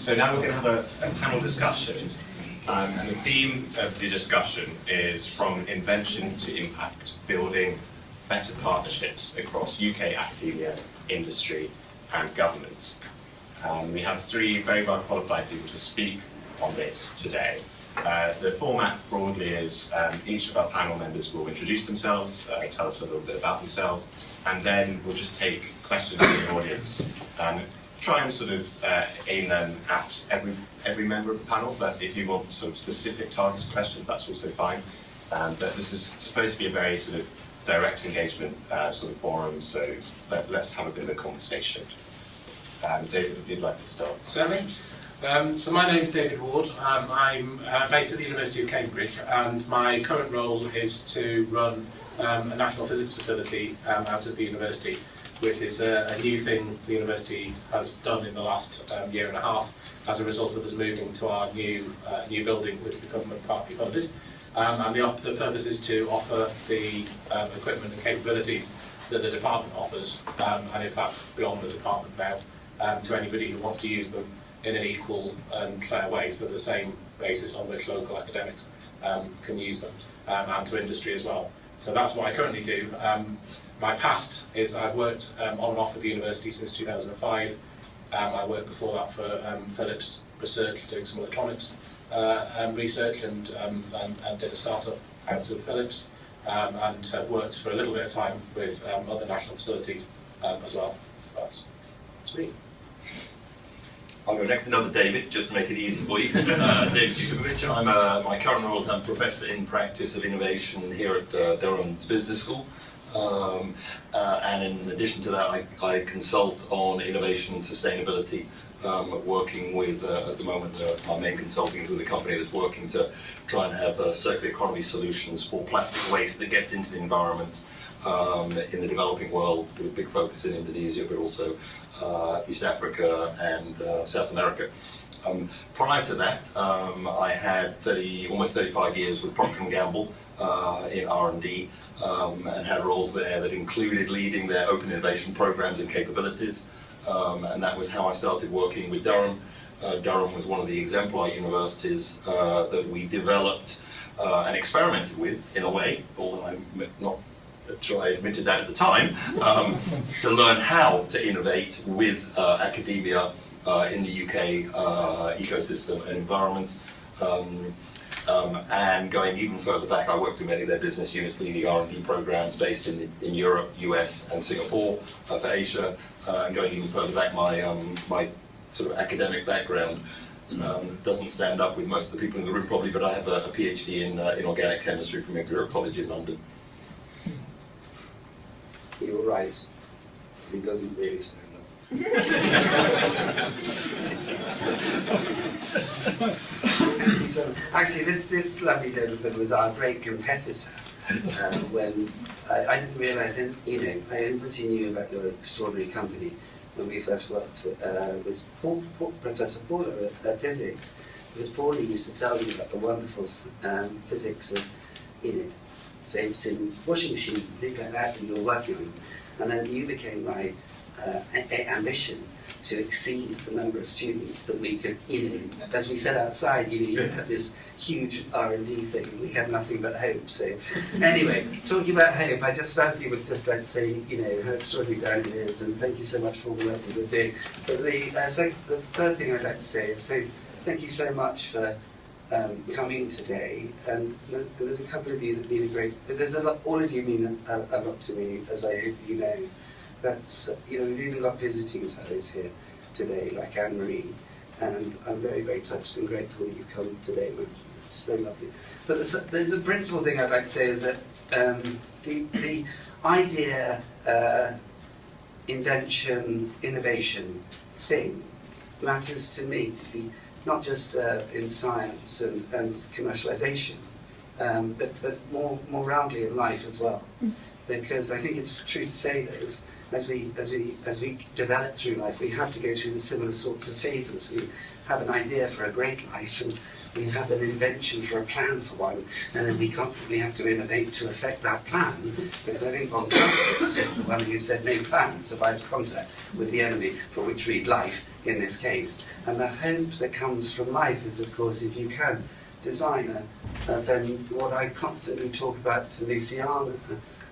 So now we're going to have a panel discussion, and the theme of the discussion is from invention to impact, building better partnerships across UK academia, industry and government. We have three very well qualified people to speak on this today. The format broadly is each of our panel members will introduce themselves, tell us a little bit about themselves, and then we'll just take questions from the audience. Try and sort of aim them at every member of the panel, but if you want sort of specific targeted questions, that's also fine. But this is supposed to be a very sort of direct engagement sort of forum, so let's have a bit of a conversation. David, if you'd like to start. Certainly. So my name's David Ward. I'm based at the University of Cambridge, and my current role is to run a national physics facility out of the university, which is a new thing the university has done in the last year and a half as a result of us moving to our new building, which the government partly funded. And the purpose is to offer the equipment and capabilities that the department offers, and if that's beyond the department now, to anybody who wants to use them in an equal and fair way, so the same basis on which local academics can use them, and to industry as well. So that's what I currently do. My past is I've worked on and off at the university since 2005. I worked before that for Philips Research, doing some electronics research, and did a startup out of Philips, and have worked for a little bit of time with other national facilities as well. So that's me. I'll go next, another David, just to make it easy for you. David Jukovic. My current role is I'm Professor in Practice of Innovation here at Durham's Business School. And in addition to that, I consult on innovation and sustainability, working with, at the moment, my main consulting is with a company that's working to try and have circular economy solutions for plastic waste that gets into the environment in the developing world, with a big focus in Indonesia, but also East Africa and South America. Prior to that, I had almost 35 years with Procter & Gamble in R&D, and had roles there that included leading their open innovation programs and capabilities, and that was how I started working with Durham. Durham was one of the exemplar universities that we developed and experimented with, in a way, although I'm not sure I admitted that at the time, to learn how to innovate with academia in the UK ecosystem and environment. And going even further back, I worked with many of their business units leading R&D programs based in Europe, US and Singapore for Asia. And going even further back, my sort of academic background doesn't stand up with most of the people in the room probably, but I have a PhD in organic chemistry from Imperial College in London. You're right, he doesn't really stand up. So, actually, this lovely gentleman was our great competitor when I didn't realise, I obviously knew about your extraordinary company when we first worked with Professor Paul at physics, because Paul used to tell me about the wonderful physics of, saves in washing machines and things like that you were working on, and then you became my ambition to exceed the number of students that we could, as we said outside, you had this huge R&D thing, and we had nothing but hope. So anyway, talking about hope, I just firstly would just like to say, how extraordinary Durham is, and thank you so much for all the work that you're doing. But the third thing I'd like to say is, thank you so much for coming today, and there's a couple of you that mean a great. There's a lot. All of you mean a lot to me, as I hope you know. But we've even got visiting fellows here today, like Anne Marie, and I'm very, very touched and grateful that you've come today. It's so lovely. But the principal thing I'd like to say is that the idea, invention, innovation thing matters to me. Not just in science and commercialization, but more roundly in life as well. Because I think it's true to say that as we develop through life, we have to go through the similar sorts of phases. We have an idea for a great life, and we have an invention for a plan for one, and then we constantly have to innovate to affect that plan, because I think von Clausewitz is the one who said no plan survives contact with the enemy, for which read life in this case. And the hope that comes from life is, of course, if you can design then what I constantly talk about to Luciana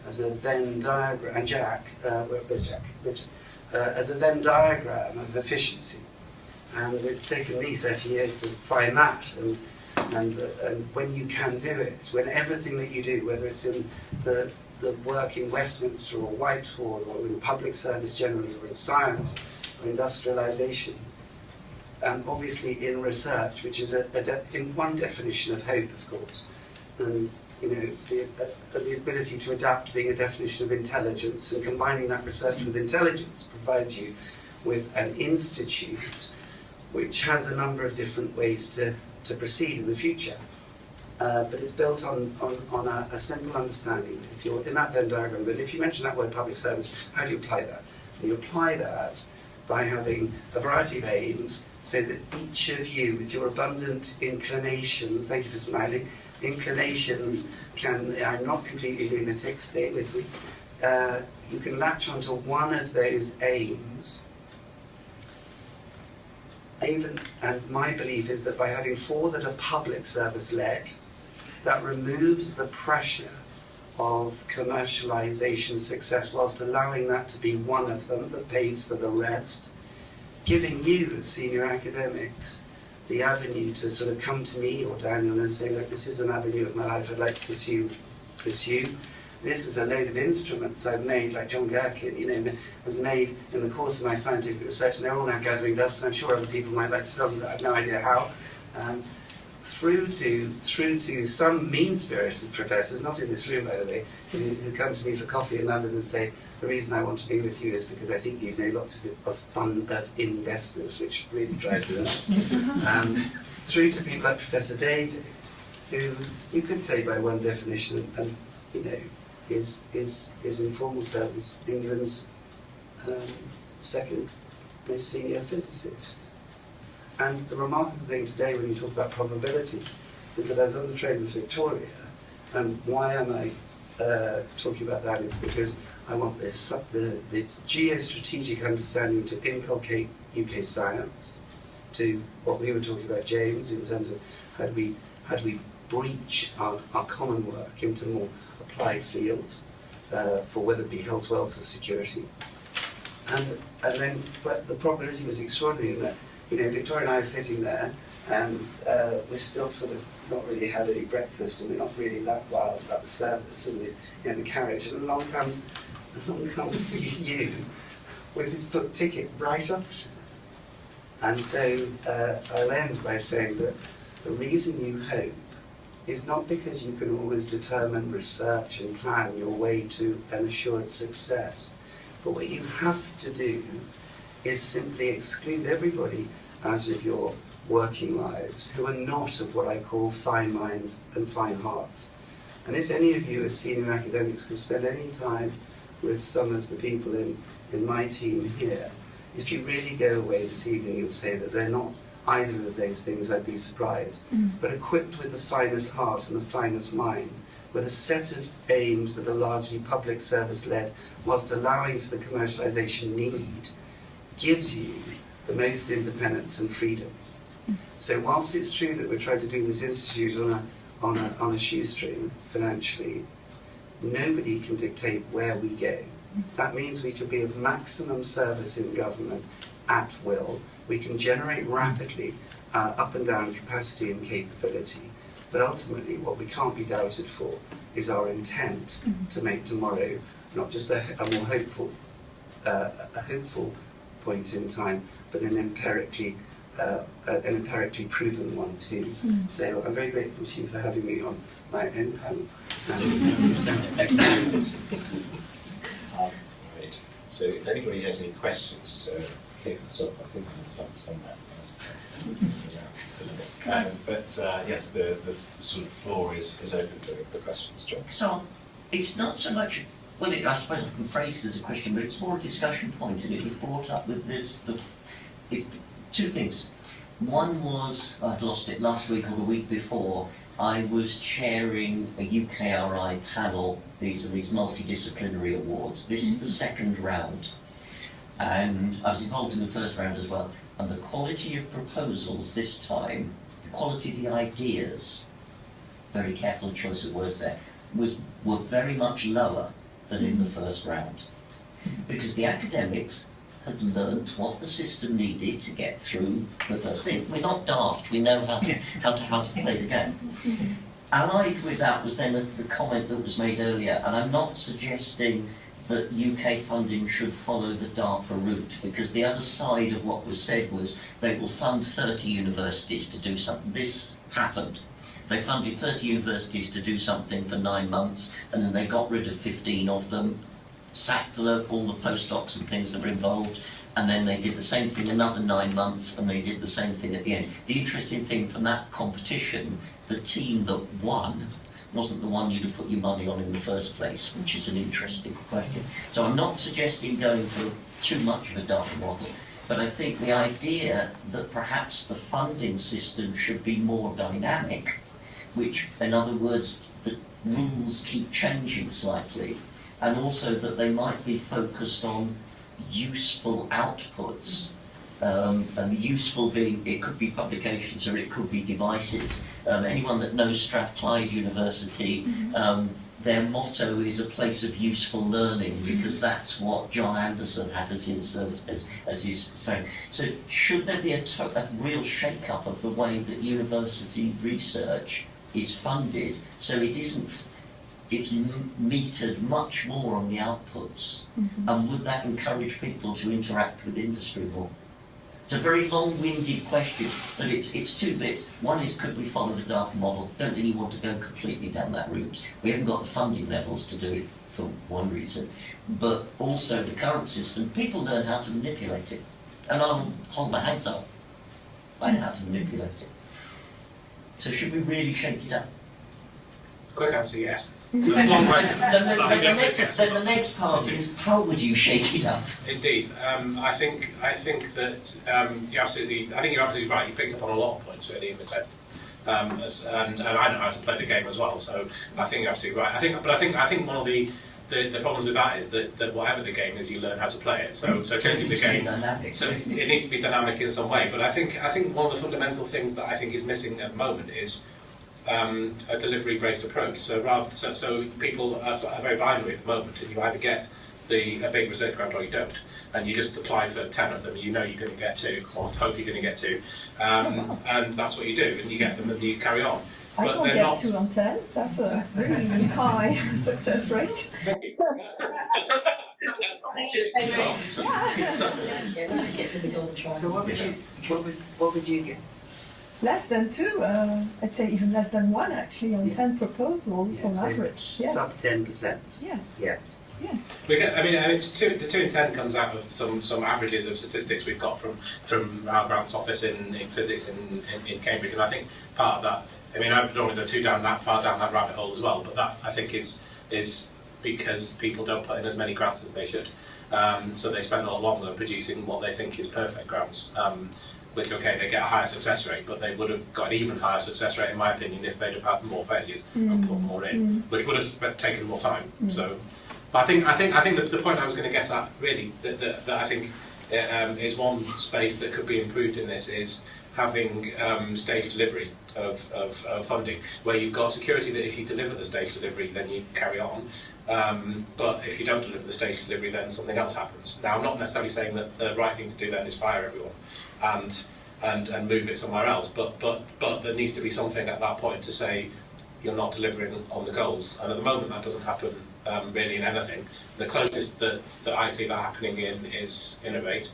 as a Venn diagram, and Jack, where's Jack? As a Venn diagram of efficiency. And it's taken me 30 years to find that, and when you can do it, when everything that you do, whether it's in the work in Westminster or Whitehall or in public service generally or in science or industrialisation, and obviously in research, which is in one definition of hope, of course, and the ability to adapt being a definition of intelligence, and combining that research with intelligence provides you with an institute which has a number of different ways to proceed in the future. But it's built on a simple understanding. If you're in that Venn diagram, but if you mention that word public service, how do you apply that? And you apply that by having a variety of aims, so that each of you, with your abundant inclinations, thank you for smiling, inclinations I'm not completely lunatic, stay with me, you can latch onto one of those aims. And my belief is that by having 4 that are public service led, that removes the pressure of commercialisation success, whilst allowing that to be one of them that pays for the rest, giving you as senior academics the avenue to sort of come to me or Daniel and say, look, this is an avenue of my life I'd like to pursue. This is a load of instruments I've made, like John Gherkin, has made in the course of my scientific research, and they're all now gathering dust, but I'm sure other people might like to sell them, but I have no idea how. Through to some mean-spirited professors, not in this room by the way, who come to me for coffee in London and say, the reason I want to be with you is because I think you know lots of fun of investors, which really drives me nuts. Through to people like Professor David, who you could say by one definition, and is in formal terms England's second most senior physicist. And the remarkable thing today when you talk about probability is that I was on the train with Victoria, and why am I talking about that is because I want the geostrategic understanding to inculcate UK science to what we were talking about, James, in terms of how do we breach our common work into more applied fields for whether it be health, wealth or security. And then but the probability was extraordinary in that Victoria and I are sitting there, and we're still sort of not really had any breakfast, and we're not really that wild about the service and the carriage. And along comes you with his book ticket right opposite us. And so I'll end by saying that the reason you hope is not because you can always determine, research and plan your way to an assured success, but what you have to do is simply exclude everybody out of your working lives who are not of what I call fine minds and fine hearts. And if any of you as senior academics can spend any time with some of the people in my team here, if you really go away this evening and say that they're not either of those things, I'd be surprised. But equipped with the finest heart and the finest mind, with a set of aims that are largely public service led, whilst allowing for the commercialisation need, gives you the most independence and freedom. So whilst it's true that we're trying to do this institute on a shoestring financially, nobody can dictate where we go. That means we can be of maximum service in government at will. We can generate rapidly up and down capacity and capability. But ultimately, what we can't be doubted for is our intent to make tomorrow not just a more hopeful point in time, but an empirically proven one too. So I'm very grateful to you for having me on my own panel. Right. So if anybody has any questions, kick us up. I think some but yes, the sort of floor is open for questions, John. So it's not so much, well, I suppose I can phrase it as a question, but it's more a discussion point, and it was brought up with this. It's two things. One was, I've lost it, last week or the week before, I was chairing a UKRI panel. These are these multidisciplinary awards. This is the second round. And I was involved in the first round as well. And the quality of proposals this time, the quality of the ideas, very careful choice of words there, were very much lower than in the first round. Because the academics had learnt what the system needed to get through the first thing. We're not daft, we know how to play the game. Allied with that was then the comment that was made earlier, and I'm not suggesting that UK funding should follow the DARPA route, because the other side of what was said was they will fund 30 universities to do something. This happened. They funded 30 universities to do something for 9 months, and then they got rid of 15 of them, sacked all the postdocs and things that were involved, and then they did the same thing another 9 months, and they did the same thing at the end. The interesting thing from that competition, the team that won wasn't the one you'd have put your money on in the first place, which is an interesting question. So I'm not suggesting going for too much of a DARPA model, but I think the idea that perhaps the funding system should be more dynamic, which, in other words, the rules keep changing slightly, and also that they might be focused on useful outputs, and useful being, it could be publications or it could be devices. Anyone that knows Strathclyde University, their motto is a place of useful learning, because that's what John Anderson had as his phone. So should there be a real shake-up of the way that university research is funded, so it's metered much more on the outputs, and would that encourage people to interact with industry more? It's a very long-winded question, but it's two bits. One is, could we follow the DARPA model? Don't really want to go completely down that route. We haven't got the funding levels to do it for one reason, but also the current system, people learn how to manipulate it. And I'll hold my hands up. I know how to manipulate it. So should we really shake it up? Quick answer, yes. So it's a long question. Then the next part is, how would you shake it up? Indeed, I think that you're absolutely right. You picked up on a lot of points really in the test, and I know how to play the game as well. So I think you're absolutely right. I think one of the problems with that is that whatever the game is, you learn how to play it. So changing the game, so it needs to be dynamic in some way. But I think one of the fundamental things that I think is missing at the moment is a delivery-based approach. So people are very binary at the moment, and you either get a big research grant or you don't, and you just apply for 10 of them. You know you're going to get 2, or hope you're going to get 2, and that's what you do, and you get them and you carry on. I But don't they're get not. 2 on 10. That's a really high success rate. So what would you get? Less than 2, I'd say even less than 1 actually on 10 proposals on so average. Yes. Sub 10%. Yes. Yes. Yes. The 2 in 10 comes out of some averages of statistics we've got from our grants office in physics in Cambridge, and I think part of that, I don't want to go too far down that rabbit hole as well, but that I think is because people don't put in as many grants as they should, so they spend a lot longer producing what they think is perfect grants. Which, okay, they get a higher success rate, but they would have got an even higher success rate, in my opinion, if they'd have had more failures and put more in, which would have taken more time. So, but I think the point I was going to get at, really, that I think is one space that could be improved in this is having stage delivery of funding, where you've got security that if you deliver the stage delivery, then you carry on. But if you don't deliver the stage delivery, then something else happens. Now, I'm not necessarily saying that the right thing to do then is fire everyone and move it somewhere else, but there needs to be something at that point to say you're not delivering on the goals. And at the moment, that doesn't happen really in anything. The closest that I see that happening in is Innovate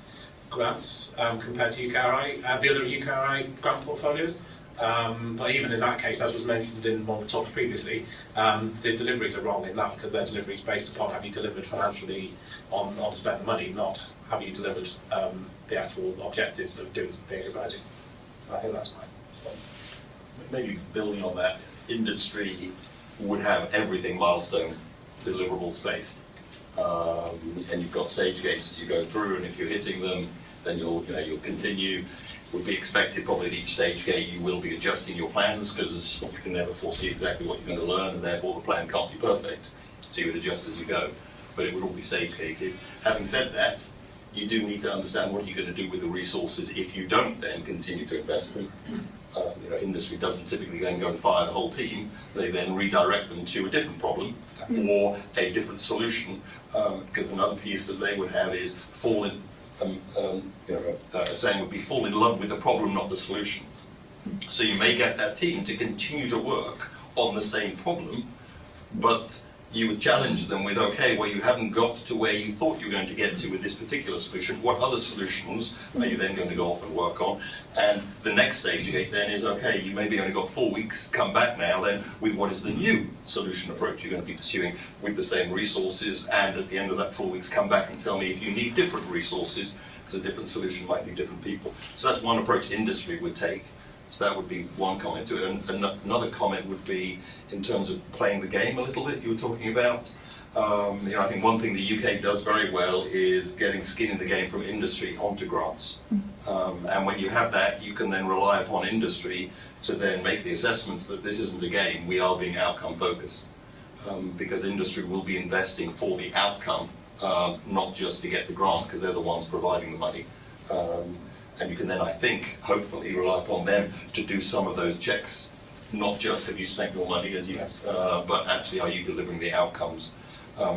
grants compared to UKRI, the other UKRI grant portfolios. But even in that case, as was mentioned in one of the talks previously, the deliveries are wrong in that, because their delivery is based upon have you delivered financially on spent money, not have you delivered the actual objectives of doing something exciting. So I think that's my response. Maybe building on that, industry would have everything milestone deliverables based. And you've got stage gates as you go through, and if you're hitting them, then you'll continue. Would be expected probably at each stage gate you will be adjusting your plans, because you can never foresee exactly what you're going to learn, and therefore the plan can't be perfect. So you would adjust as you go, but it would all be stage gated. Having said that, you do need to understand what you're going to do with the resources if you don't then continue to invest them. Industry doesn't typically then go and fire the whole team. They then redirect them to a different problem or a different solution, because another piece that they would have is fall in. Saying would be fall in love with the problem, not the solution. So you may get that team to continue to work on the same problem, but you would challenge them with, okay, well, you haven't got to where you thought you were going to get to with this particular solution. What other solutions are you then going to go off and work on? And the next stage then is, okay, you maybe only got 4 weeks, come back now then with what is the new solution approach you're going to be pursuing with the same resources, and at the end of that 4 weeks, come back and tell me if you need different resources, because a different solution might be different people. So that's one approach industry would take. So that would be one comment to it. And another comment would be in terms of playing the game a little bit, you were talking about. I think one thing the UK does very well is getting skin in the game from industry onto grants. And when you have that, you can then rely upon industry to then make the assessments that this isn't a game, we are being outcome focused. Because industry will be investing for the outcome, not just to get the grant, because they're the ones providing the money. And you can then, I think, hopefully rely upon them to do some of those checks, not just have you spent your money, as you, but actually are you delivering the outcomes.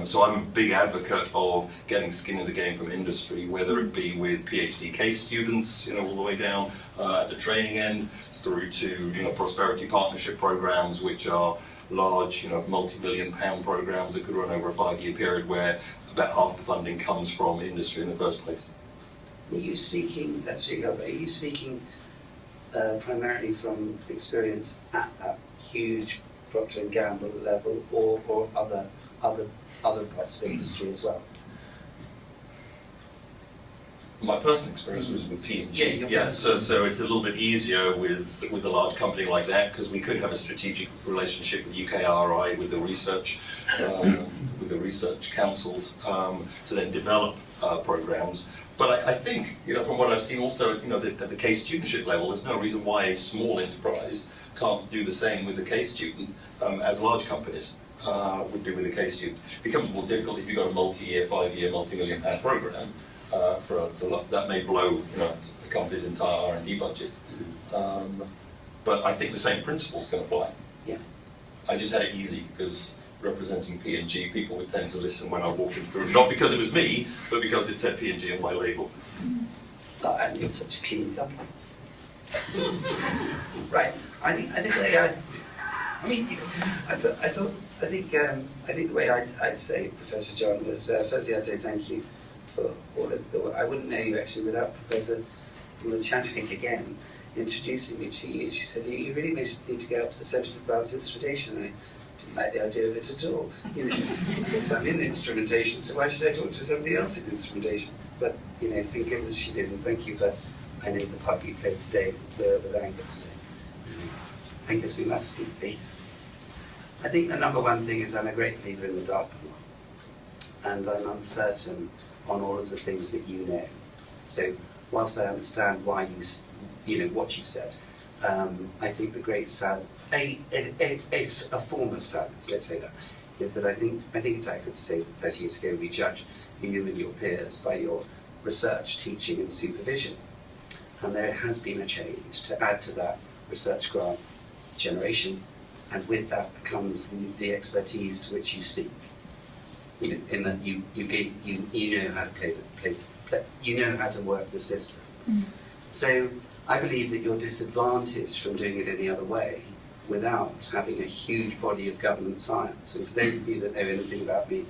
So I'm a big advocate of getting skin in the game from industry, whether it be with PhD case students, all the way down at the training end, through to prosperity partnership programs, which are large, multi-million-pound programs that could run over a 5-year period, where about half the funding comes from industry in the first place. Are you speaking, that's really helpful, are you speaking primarily from experience at that huge Procter & Gamble level, or other parts of industry as well? My personal experience was with P&G. Yeah, so it's a little bit easier with a large company like that, because we could have a strategic relationship with UKRI, with the research councils, to then develop programs. But I think, from what I've seen also, at the case studentship level, there's no reason why a small enterprise can't do the same with a case student as large companies would do with a case student. It becomes more difficult if you've got a multi-year, 5-year, multi-million-pound program. That may blow the company's entire R&D budget. But I think the same principles can apply. Yeah. I just had it easy because representing P&G, people would tend to listen when I walked them through. Not because it was me, but because it said P&G on my label. Oh, and you're such a clean company. Right. I think the way I'd say, Professor John, was firstly I'd say thank you for all of the work. I wouldn't know you actually without Professor Chadwick again introducing me to you. She said, you really need to go up to the Centre for Advanced Instrumentation. And I didn't like the idea of it at all. I'm in instrumentation, so why should I talk to somebody else in instrumentation? But thank goodness she did, and thank you for the part you played today with Angus. Angus, we must speak later. I think the number one thing is I'm a great believer in the dark pool, and I'm uncertain on all of the things that you know. So whilst I understand why what you said, I think the great silence, a form of silence, let's say that, is that I think it's accurate to say that 30 years ago we judged you and your peers by your research, teaching and supervision. And there has been a change to add to that research grant generation, and with that comes the expertise to which you speak. In that you know how to play, you know how to work the system. So I believe that you're disadvantaged from doing it any other way without having a huge body of government science. And for those of you that know anything about me,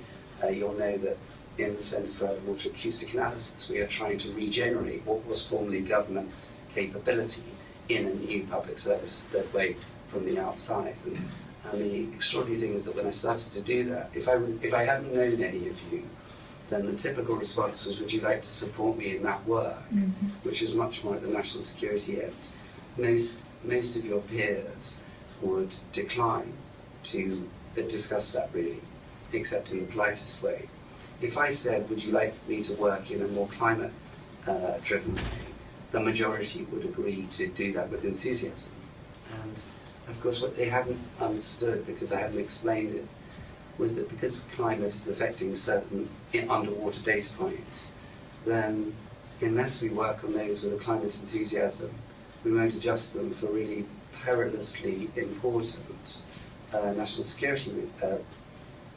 you'll know that in the Centre for Underwater Acoustic Analysis, we are trying to regenerate what was formerly government capability in a new public service way from the outside. And the extraordinary thing is that when I started to do that, if I hadn't known any of you, then the typical response was, would you like to support me in that work, which is much more at the national security end. Most of your peers would decline to discuss that really, except in the politest way. If I said, would you like me to work in a more climate driven way, the majority would agree to do that with enthusiasm. And of course what they hadn't understood, because I hadn't explained it, was that because climate is affecting certain underwater data points, then unless we work on those with a climate enthusiasm, we won't adjust them for really perilously important national security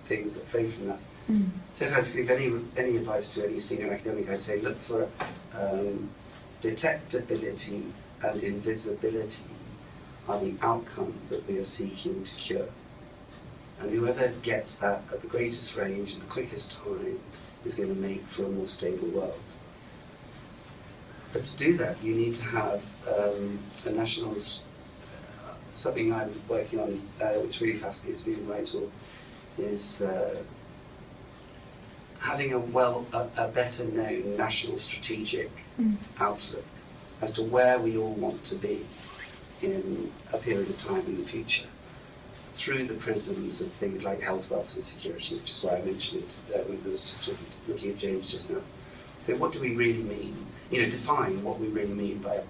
things that flow from that. So if I was to give any advice to any senior academic, I'd say look for detectability and invisibility are the outcomes that we are seeking to cure. And whoever gets that at the greatest range and the quickest time is going to make for a more stable world. But to do that, you need to have a national, something I'm working on, which really fascinates me in Whitehall, is having a better known national strategic outlook as to where we all want to be in a period of time in the future, through the prisms of things like health, wealth and security, which is why I mentioned it when I was just looking at James just now. So what do we really mean? Define what we really mean by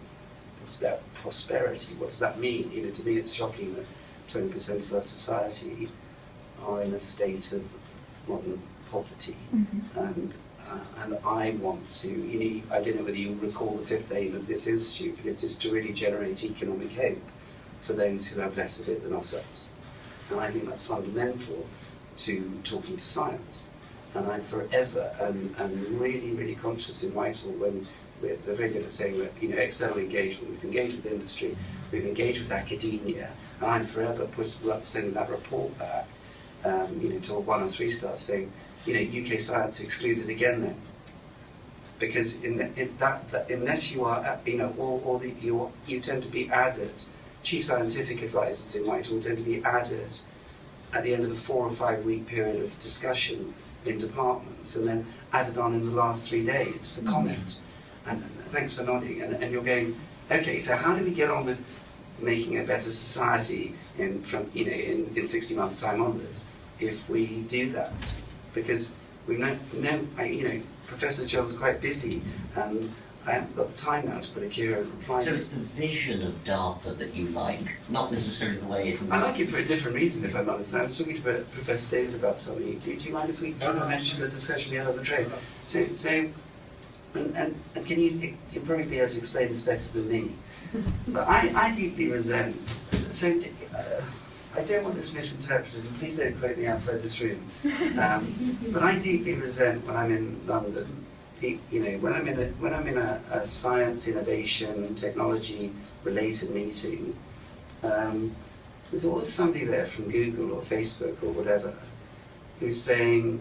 prosperity. What does that mean? To me it's shocking that 20% of our society are in a state of modern poverty. And I want to, I don't know whether you recall the fifth aim of this institute, but it's just to really generate economic hope for those who have less of it than ourselves. And I think that's fundamental to talking to science. And I forever am really, really conscious in Whitehall when we're very good at saying that, external engagement, we've engaged with industry, we've engaged with academia, and I'm forever sending that report back, to a 1 or 3 star saying, UK science excluded again then. Because unless you are, you tend to be added, chief scientific advisors in Whitehall tend to be added at the end of a 4 or 5 week period of discussion in departments, and then added on in the last 3 days for comment. And thanks for nodding. And you're going, okay, so how do we get on with making a better society in 60 months' time onwards if we do that? Because we know Professor John's quite busy, and I haven't got the time now to put a coherent reply. So it's the vision of DARPA that you like, not necessarily the way it works. I like it for a different reason, if I'm honest. I was talking to Professor David about something. Do you mind if we mention the discussion we had on the train? And can you probably be able to explain this better than me? But I deeply resent. So I don't want this misinterpreted, and please don't quote me outside this room. But I deeply resent when I'm in London. When I'm in a science, innovation, technology related meeting, there's always somebody there from Google or Facebook or whatever who's saying,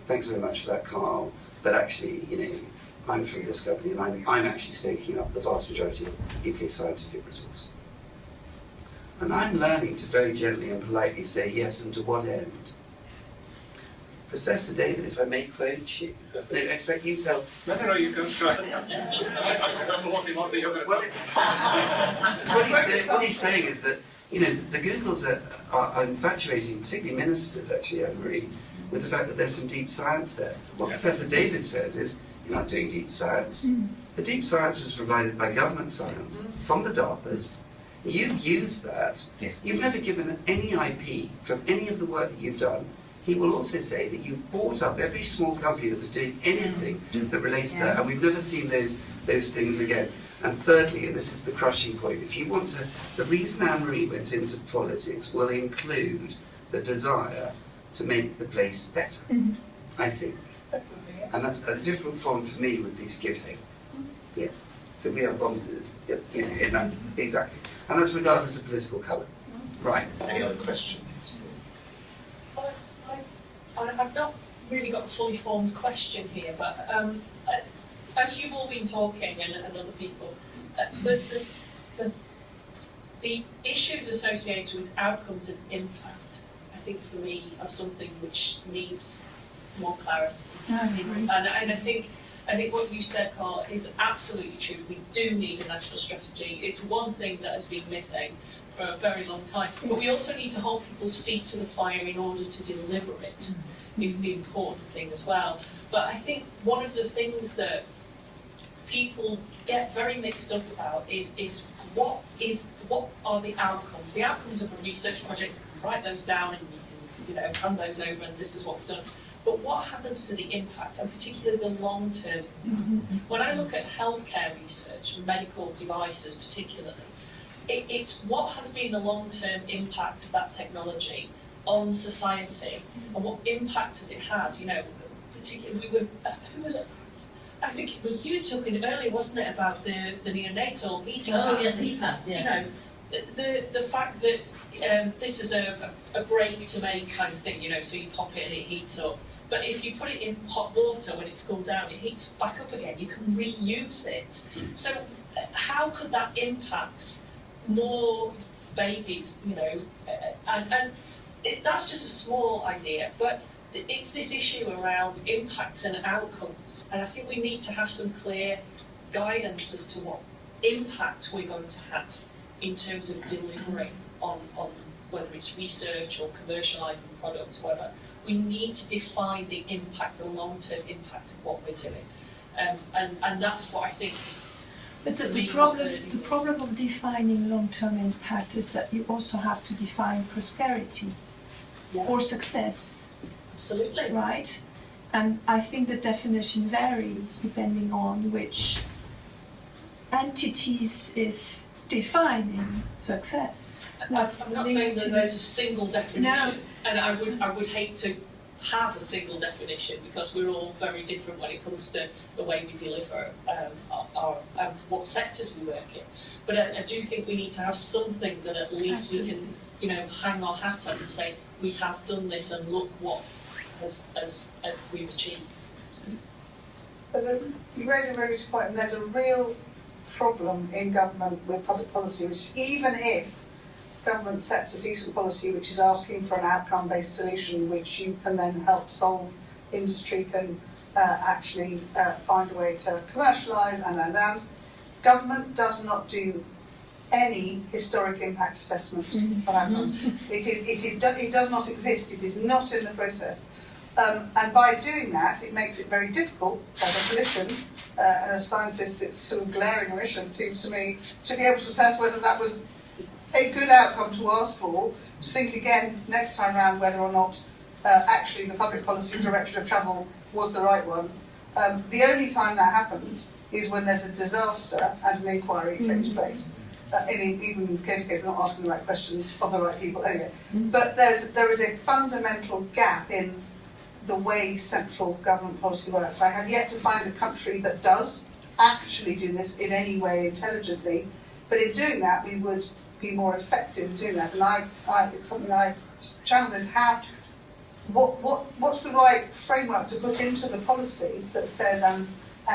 thanks very much for that, Carl, but actually, I'm from this company and I'm actually soaking up the vast majority of UK scientific resource. And I'm learning to very gently and politely say yes, and to what end? Professor David, if I may quote you, I expect you tell. No, you go. I remember what it was that you're going to what he's saying is that, the Googles are infatuating, particularly ministers, actually, Anne-Marie, with the fact that there's some deep science there. What Professor David says is, you're not doing deep science. The deep science was provided by government science from the DARPAs. You've used that. You've never given any IP from any of the work that you've done. He will also say that you've bought up every small company that was doing anything that related to that, and we've never seen those things again. And thirdly, and this is the crushing point, if you want to, the reason Anne-Marie went into politics will include the desire to make the place better, I think. And a different form for me would be to give hope. Yeah. So we are bonded, in that, exactly. And that's regardless of political colour. Right. Any other questions? I've not really got a fully formed question here, but as you've all been talking and other people, the issues associated with outcomes and impact, I think for me, are something which needs more clarity. And I think what you said, Carl, is absolutely true. We do need a national strategy. It's one thing that has been missing for a very long time. But we also need to hold people's feet to the fire in order to deliver it, is the important thing as well. But I think one of the things that people get very mixed up about is what are the outcomes? The outcomes of a research project, you can write those down and you can hand those over and this is what we've done. But what happens to the impact, and particularly the long-term impact? When I look at healthcare research, medical devices particularly, it's what has been the long-term impact of that technology on society, and what impact has it had? Particularly, I think it was you talking earlier, wasn't it, about the neonatal heating pads? Oh yes, heat pads, yes. The fact that this is a break to make kind of thing, so you pop it and it heats up. But if you put it in hot water when it's cooled down, it heats back up again. You can reuse it. So how could that impact more babies? That's just a small idea, but it's this issue around impacts and outcomes, and I think we need to have some clear guidance as to what impact we're going to have in terms of delivering on whether it's research or commercialising products, whatever. We need to define the impact, the long-term impact of what we're doing, and that's what I think. But the problem of defining long-term impact is that you also have to define prosperity or success. Absolutely. Right? And I think the definition varies depending on which entities is defining success. I'm not saying that there's a single definition, No. and I would hate to have a single definition because we're all very different when it comes to the way we deliver our what sectors we work in. But I do think we need to have something that at least Absolutely. we can hang our hat on and say we have done this and look what has we've achieved. You raise a very good point, and there's a real problem in government with public policy, which even if government sets a decent policy which is asking for an outcome-based solution which you can then help solve, industry can actually find a way to commercialise and government does not do any historic impact assessment of outcomes. It does not exist, it is not in the process. And by doing that, it makes it very difficult, by definition, and as scientists it's sort of glaring omission, it seems to me, to be able to assess whether that was a good outcome to ask for, to think again next time round whether or not actually the public policy direction of travel was the right one. The only time that happens is when there's a disaster and an inquiry takes place. Even in case not asking the right questions of the right people anyway. But there is a fundamental gap in the way central government policy works. I have yet to find a country that does actually do this in any way intelligently, but in doing that we would be more effective in doing that. And it's something I channel this, what's the right framework to put into the policy that says and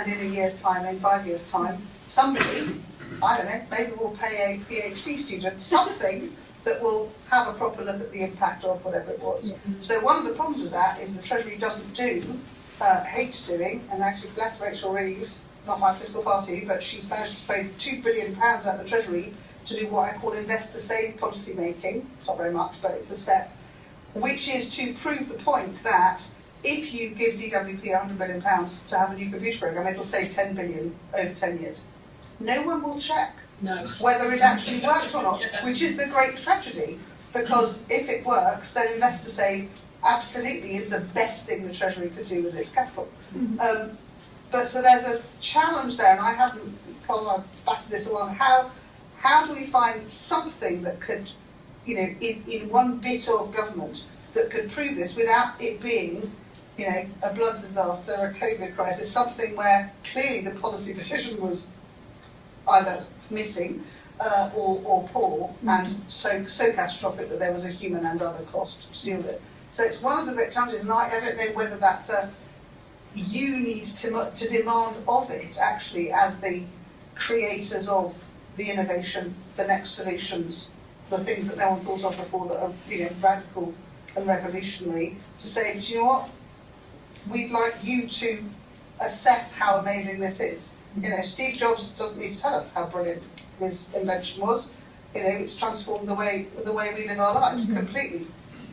in a year's time, in 5 years' time, somebody, I don't know, maybe we'll pay a PhD student something that will have a proper look at the impact of whatever it was. Yeah. So one of the problems with that is the Treasury doesn't do, hates doing, and actually bless Rachel Reeves, not my political party, but she's managed to pay £2 billion out of the Treasury to do what I call investor-save policy making. It's not very much, but it's a step, which is to prove the point that if you give DWP £100 billion to have a new computer programme, it'll save 10 billion over 10 years. No one will check whether it actually worked or not, which is the great tragedy, because if it works, then investors say absolutely is the best thing the Treasury could do with its capital. But so there's a challenge there, and I haven't batted this along. How do we find something that could, in one bit of government that could prove this without it being, a blood disaster, a COVID crisis, something where clearly the policy decision was either missing or poor, and so catastrophic that there was a human and other cost to deal with it. So it's one of the great challenges, and I don't know whether that's you need to demand of it actually as the creators of the innovation, the next solutions, the things that no one thought of before that are radical and revolutionary, to say, but you know what, we'd like you to assess how amazing this is. Steve Jobs doesn't need to tell us how brilliant his invention was. It's transformed the way we live our lives completely.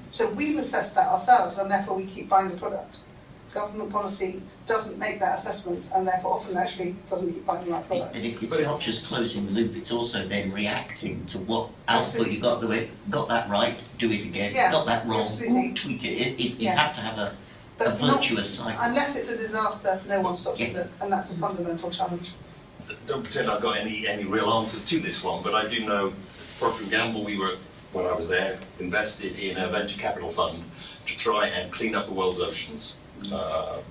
So we've assessed that ourselves, and therefore we keep buying the product. government policy doesn't make that assessment and therefore often actually doesn't keep finding the right product. But it's not just closing the loop, it's also then reacting to what output you got. Got that right, do it again. Yeah, Got that wrong, absolutely. ooh, tweak it. You Yeah. have to have a But not- virtuous cycle. Unless it's a disaster, no one stops Yeah. it, and that's a fundamental challenge. Don't pretend I've got any real answers to this one, but I do know Procter & Gamble, when I was there, invested in a venture capital fund to try and clean up the world's oceans.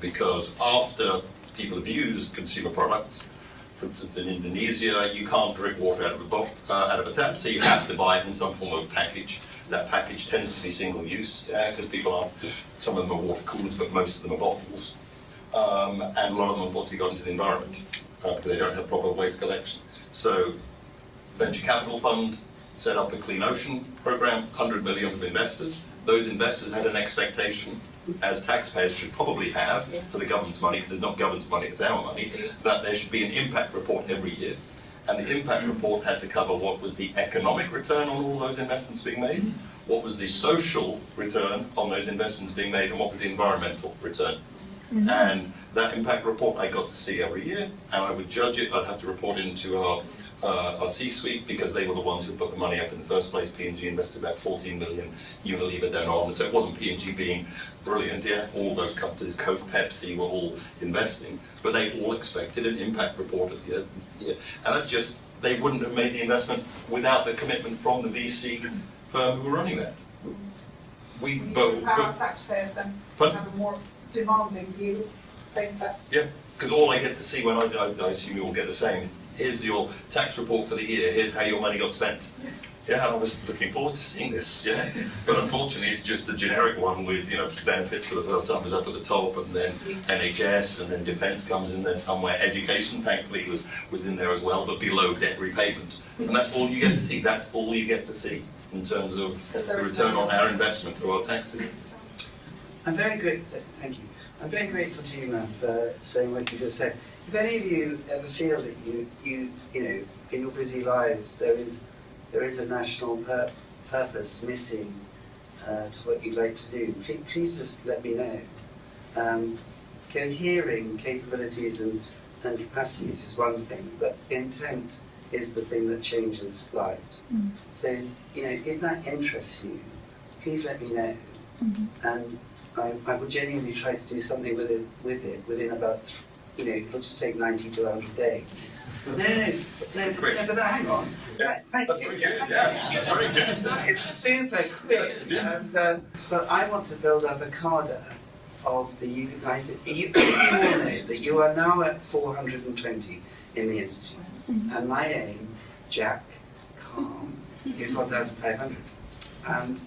Because after people have used consumer products, for instance in Indonesia, you can't drink water out of a tap, so you have to buy it in some form of package. That package tends to be single use, because some of them are water coolers, but most of them are bottles. And a lot of them unfortunately got into the environment, because they don't have proper waste collection. So, venture capital fund set up a clean ocean program, 100 million of investors. Those investors had an expectation, as taxpayers should probably have, for the government's money, because it's not government's money, it's our money, that there should be an impact report every year. And the impact report had to cover what was the economic return on all those investments being made, what was the social return on those investments being made, and what was the environmental return. And that impact report I got to see every year, and I would judge it. I'd have to report it into our C-suite, because they were the ones who put the money up in the first place. P&G invested about 14 million, Unilever then on, so it wasn't P&G being brilliant, all those companies, Coke, Pepsi, were all investing, but they all expected an impact report at the end of the year. And that's just, they wouldn't have made the investment without the commitment from the VC firm who were running that. We empower taxpayers then to Pardon? have a more demanding view of paying tax. Yeah, because all I get to see when I assume you all get the same, here's your tax report for the year, here's how your money got spent. Yeah, I was looking forward to seeing this, yeah. But unfortunately, it's just a generic one with, benefits for the first time was up at the top, and then NHS, and then defence comes in there somewhere. Education, thankfully, was in there as well, but below debt repayment. And that's all you get to see. That's all you get to see in terms of the return on our investment through our taxes. I'm very grateful, thank you. I'm very grateful to you, Matt, for saying what you just said. If any of you ever feel that you know, in your busy lives, there is a national purpose missing to what you'd like to do, please just let me know. Cohering capabilities and capacities is one thing, but intent is the thing that changes lives. So, if that interests you, please let me know. And I would genuinely try to do something with it within about, it'll just take 90 to 100 days. No, but hang on. Yeah. Thank That's you. very good, yeah. That's very good. It's super quick. Yeah. But I want to build up a cadre of the United. You all know that you are now at 420 in the Institute. And my aim, Jack, calm, is 1,500. And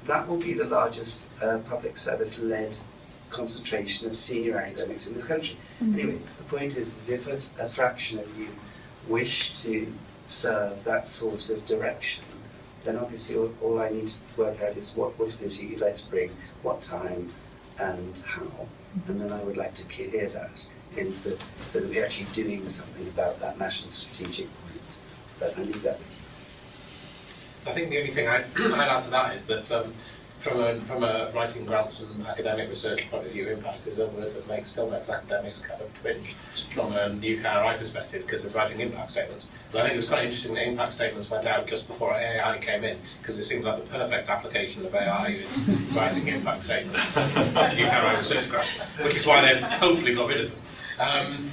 that will be the largest public service-led concentration of senior academics in this country. Anyway, the point is if a fraction of you wish to serve that sort of direction, then obviously all I need to work out is what it is you'd like to bring, what time, and how. And then I would like to clear that into so that we're actually doing something about that national strategic point. But I leave that with you. I think the only thing I'd add to that is that from a writing grants and academic research point of view, impact is a word that still makes academics kind of twinge from a UKRI perspective because of writing impact statements. But I think it was quite interesting that impact statements went out just before AI came in, because it seems like the perfect application of AI is writing impact statements UKRI research grants, which is why they've hopefully got rid of them.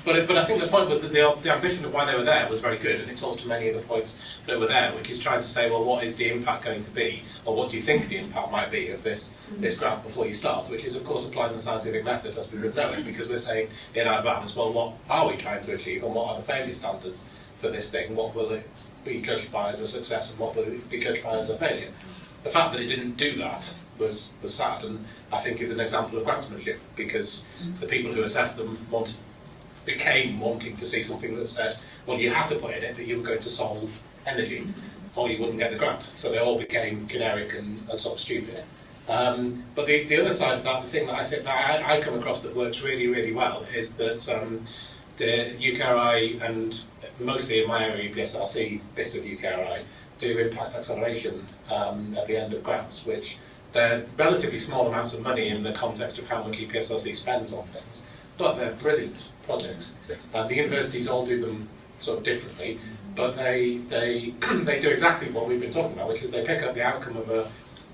But I think the point was that the ambition of why they were there was very good, and it talks to many of the points that were there, which is trying to say, well, what is the impact going to be, or what do you think the impact might be of this grant before you start, which is, of course, applying the scientific method as we would know it, because we're saying in advance, well, what are we trying to achieve, and what are the failure standards for this thing? What will it be judged by as a success, and what will it be judged by as a failure? The fact that it didn't do that was sad, and I think is an example of grantsmanship, because the people who assessed them became wanting to see something that said, well, you had to put in it that you were going to solve energy, or you wouldn't get the grant. So they all became generic and sort of stupid. But the other side of that, the thing that I think that I come across that works really, really well is that the UKRI, and mostly in my area, PSRC bits of UKRI, do impact acceleration at the end of grants, which They're relatively small amounts of money in the context of how much EPSRC spends on things, but they're brilliant projects. The universities all do them sort of differently, but they do exactly what we've been talking about, which is they pick up the outcome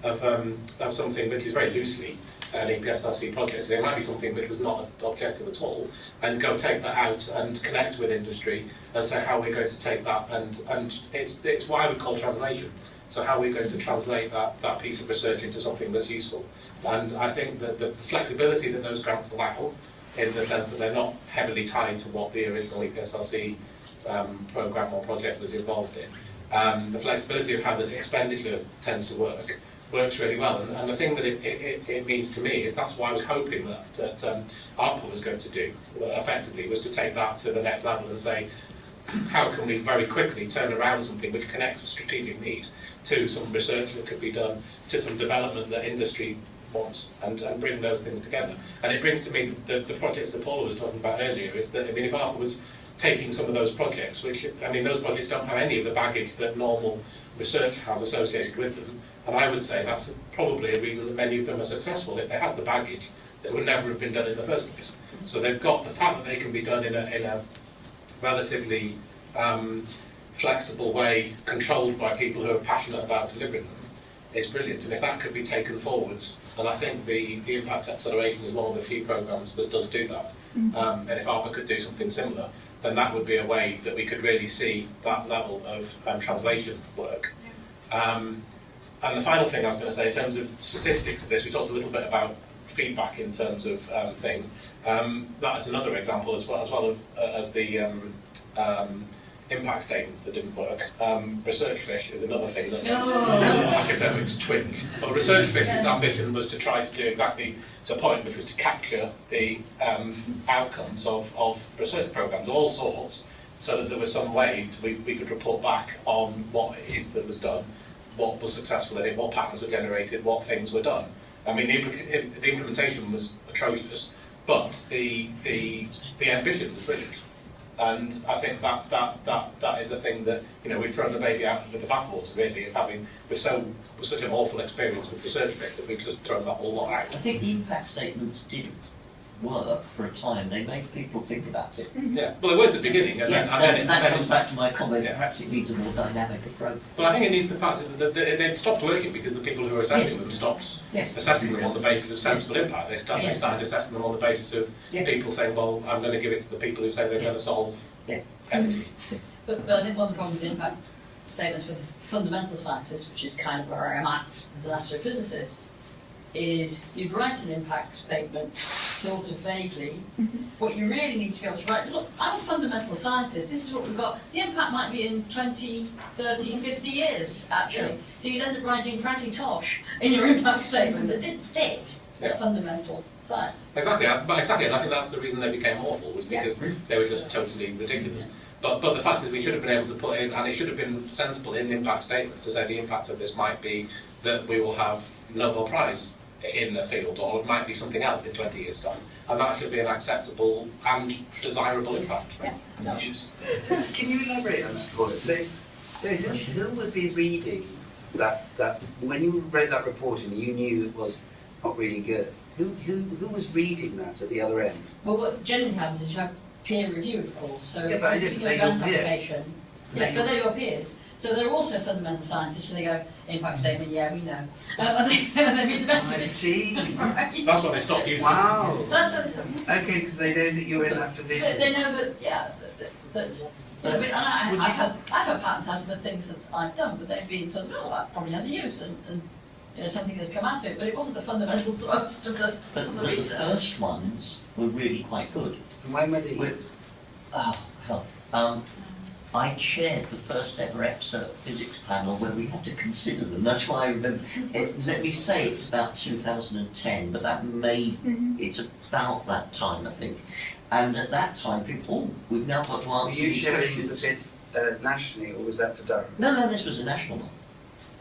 of something which is very loosely an EPSRC project. So it might be something which was not objective at all, and go take that out and connect with industry and say how we're going to take that, and it's what I would call translation. So how we're going to translate that piece of research into something that's useful. And I think that the flexibility that those grants allow, in the sense that they're not heavily tied to what the original EPSRC programme or project was involved in, the flexibility of how the expenditure tends to works really well. And the thing that it means to me is that's why I was hoping that ARPA was going to do, effectively, was to take that to the next level and say, how can we very quickly turn around something which connects a strategic need to some research that could be done, to some development that industry wants, and bring those things together. And it brings to me the projects that Paula was talking about earlier, is that, I mean, if ARPA was taking some of those projects, which, I mean, those projects don't have any of the baggage that normal research has associated with them, and I would say that's probably a reason that many of them are successful. If they had the baggage, they would never have been done in the first place. So they've got the fact that they can be done in a relatively flexible way, controlled by people who are passionate about delivering them, is brilliant. And if that could be taken forwards, and I think the Impact Acceleration is one of the few programmes that does do that, and if ARPA could do something similar, then that would be a way that we could really see that level of translation work. And the final thing I was going to say, in terms of statistics of this, we talked a little bit about feedback in terms of things. That is another example as well as the impact statements that didn't work. Research fish is another thing that makes academics twinge. Well, research fish's ambition was to try to do exactly the point, which was to capture the outcomes of research programmes of all sorts, so that there was some way we could report back on what it is that was done, what was successful in it, what patterns were generated, what things were done. I mean, the implementation was atrocious, but the ambition was brilliant. And I think that is a thing that, you know, we've thrown the baby out with the bathwater, really, of having with such an awful experience with research fish that we've just thrown that whole lot out. I think the impact statements did work for a time. They made people think about it. Yeah, well, it was at the beginning, and then that comes back to my comment. Yeah. Perhaps it needs a more dynamic approach. But I think it needs the fact that they stopped working because the people who were assessing them stopped assessing them on the basis of sensible impact. They started assessing them on the basis of people saying, well, I'm going to give it to the people who say they're going to solve energy. But I think one of the problems with impact statements for the fundamental scientists, which is kind of where I'm at as an astrophysicist, is you'd write an impact statement sort of vaguely. What you really need to be able to write, look, I'm a fundamental scientist, this is what we've got. The impact might be in 20, 30, 50 years, actually. So you'd end up writing frankly tosh in your impact statement that didn't fit the fundamental science. Exactly, and I think that's the reason they became awful, was because they were just totally ridiculous. But the fact is we should have been able to put in, and it should have been sensible in the impact statements, to say the impact of this might be that we will have Nobel Prize in the field, or it might be something else in 20 years' time. And that should be an acceptable and desirable impact. So can you elaborate on that, Paula? So who would be reading that when you read that report and you knew it was not really good? Who was reading that at the other end? Well, what generally happens is you have peer review, of course. So Yeah, but I didn't particular think grant of peers. application. Yeah, so they're your peers. So they're also fundamental scientists, and they go, impact statement, yeah, we know. And they read the rest of I it. see. Right? That's what they stopped using. Wow. That's what it's Okay, because they know that you're in that position. They know that, I've had patents out of the things that I've done, but they've been sort of, oh, that probably has a use, and you know, something has come out of it, but it wasn't the fundamental thrust of the The research. first ones were really quite good. And when were these? I chaired the first ever EPSA physics panel where we had to consider them. That's why I remember. Let me say it's about 2010, but it's about that time, I think. And at that time, people, we've now got to Were answer you these sharing the questions. bit nationally, or was that for Durham? No, this was a national one.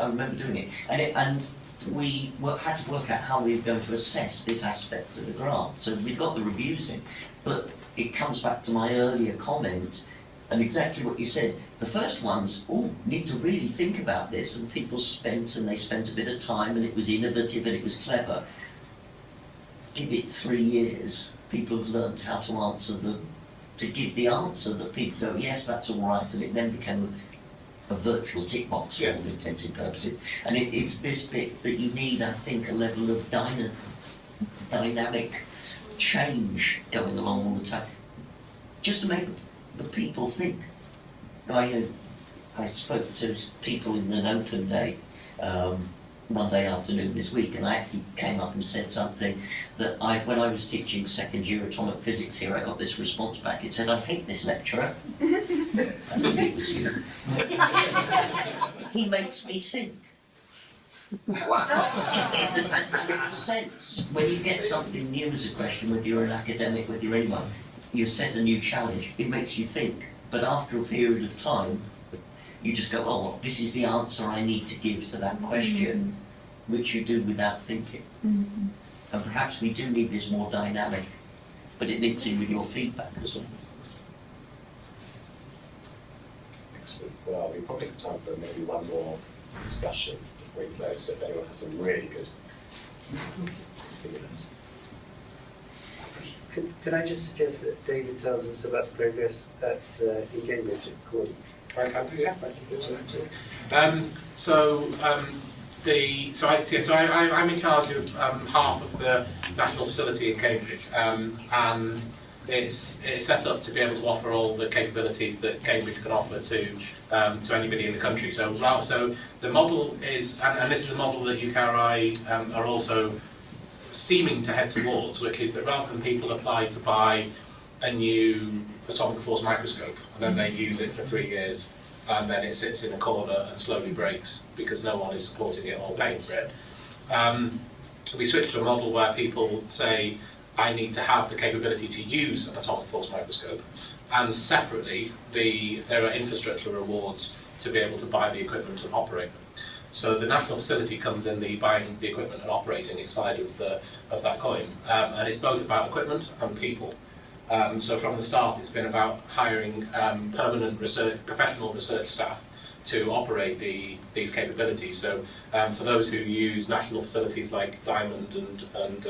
I remember doing it. And we had to work out how we were going to assess this aspect of the grant. So we got the reviews in, but it comes back to my earlier comment. And exactly what you said, the first ones all need to really think about this, and people spent a bit of time, and it was innovative and it was clever. Give it 3 years, people have learned how to answer them, to give the answer that people go, yes, that's all right, and it then became a virtual tick box for all intents and purposes. And it's this bit that you need, I think, a level of dynamic change going along all the time, just to make the people think. I spoke to people in an open day Monday afternoon this week, and I actually came up and said something that when I was teaching second year atomic physics here, I got this response back. It said, I hate this lecturer. I think it was you. He makes me think. Wow. And in a sense, when you get something new as a question, whether you're an academic, whether you're anyone, you set a new challenge, it makes you think. But after a period of time, you just go, oh, well, this is the answer I need to give to that question, which you do without thinking. And perhaps we do need this more dynamic, but it links in with your feedback as well. Excellent. Well, we probably have time for maybe one more discussion before we close, so if anyone has some really good stimulus. Could I just suggest that David tells us about the progress in Cambridge at Cordy? I can do, yes, I can do so. I'm in charge of half of the national facility in Cambridge, and it's set up to be able to offer all the capabilities that Cambridge can offer to anybody in the country. So the model is, and this is a model that UKRI are also seeming to head towards, which is that rather than people apply to buy a new atomic force microscope and then they use it for 3 years and then it sits in a corner and slowly breaks because no one is supporting it or paying for it, we switched to a model where people say, I need to have the capability to use an atomic force microscope, and separately there are infrastructure rewards to be able to buy the equipment and operate them. So the national facility comes in the buying the equipment and operating it side of that coin, and it's both about equipment and people. So from the start, it's been about hiring permanent professional research staff to operate these capabilities. So for those who use national facilities like Diamond and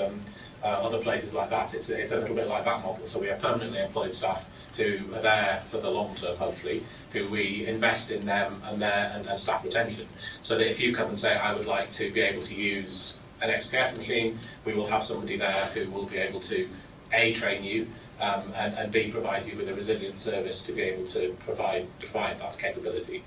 other places like that, it's a little bit like that model. So we have permanently employed staff who are there for the long term, hopefully, who we invest in them and staff retention. So that if you come and say, I would like to be able to use an XPS machine, we will have somebody there who will be able to A, train you, and B, provide you with a resilient service to be able to provide that capability.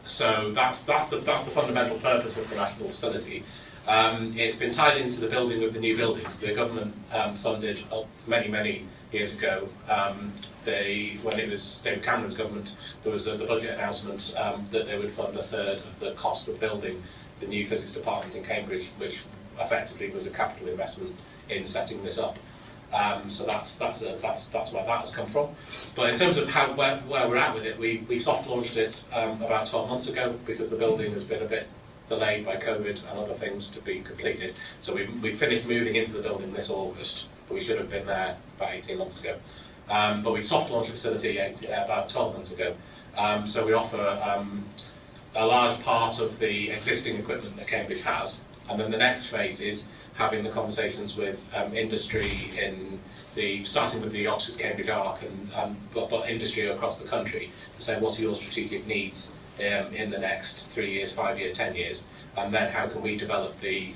So that's the fundamental purpose of the national facility. It's been tied into the building of the new buildings. The government funded many years ago. When it was David Cameron's government, there was the budget announcement that they would fund a third of the cost of building the new physics department in Cambridge, which effectively was a capital investment in setting this up. So that's where that has come from. But in terms of where we're at with it, we soft launched it about 12 months ago because the building has been a bit delayed by COVID and other things to be completed. So we finished moving into the building this August, but we should have been there about 18 months ago. But we soft launched the facility about 12 months ago. So we offer a large part of the existing equipment that Cambridge has, and then the next phase is having the conversations with industry starting with the Oxford-Cambridge arc, but industry across the country to say what are your strategic needs in the next 3 years, 5 years, 10 years, and then how can we develop the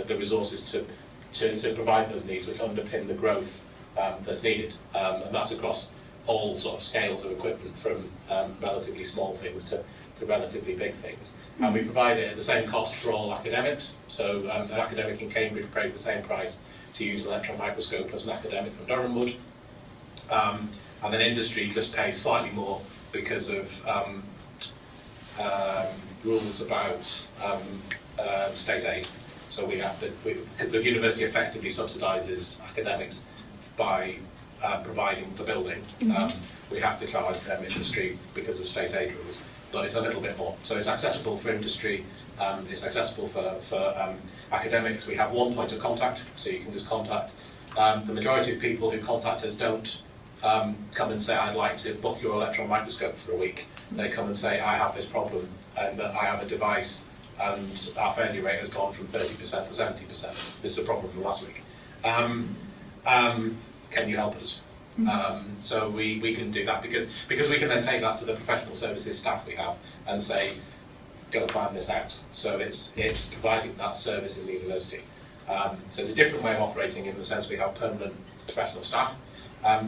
resources to provide those needs which underpin the growth that's needed, and that's across all sort of scales of equipment, from relatively small things to relatively big things. And we provide it at the same cost for all academics. So an academic in Cambridge pays the same price to use an electron microscope as an academic from Durham would. And then industry just pays slightly more because of rules about state aid. So because the university effectively subsidises academics by providing the building, we have to charge industry because of state aid rules. But it's a little bit more. So it's accessible for industry, it's accessible for academics. We have one point of contact, so you can just contact. The majority of people who contact us don't come and say, I'd like to book your electron microscope for a week. They come and say, I have this problem, and I have a device, and our failure rate has gone from 30% to 70%. This is a problem from last week. Can you help us? So we can do that because we can then take that to the professional services staff we have and say, go find this out. So it's providing that service in the university. So it's a different way of operating in the sense we have permanent professional staff.